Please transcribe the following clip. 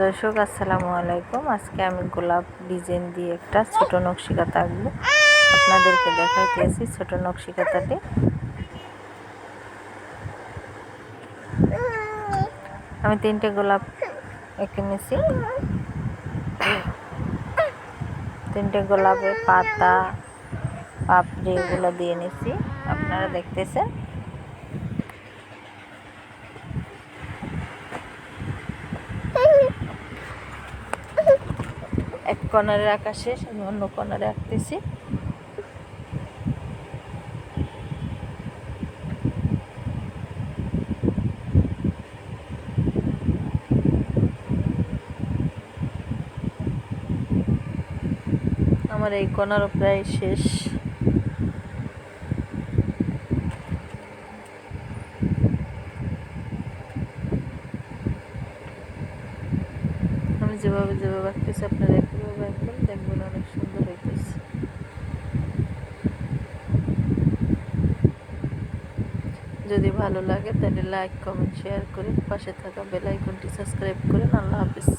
দর্শক আসসালামু আলাইকুম। আজকে আমি গোলাপ ডিজাইন দিয়ে একটা ছোট নকশি কাঁথা আঁকবো। আপনাদেরকে দেখাইতেছি ছোট নকশি কাঁথাটি। আমি 3টে গোলাপ এঁকে নিয়েছি। 3টে গোলাপের পাতা পাপড়ি এগুলো দিয়ে নিছি, আপনারা দেখতেছেন। এক কর্নারে আঁকা শেষ, আমি অন্য কর্নারে আঁকতেছি। আমার এই কর্নারও প্রায় শেষ। আমি যেভাবে আঁকতেছি আপনারা একইভাবে আঁকবেন, দেখবেন অনেক সুন্দর হইতেছে। যদি ভালো লাগে তাহলে লাইক কমেন্ট শেয়ার করে পাশে থাকা বেল আইকনটি সাবস্ক্রাইব করেন। আল্লাহ হাফেজ।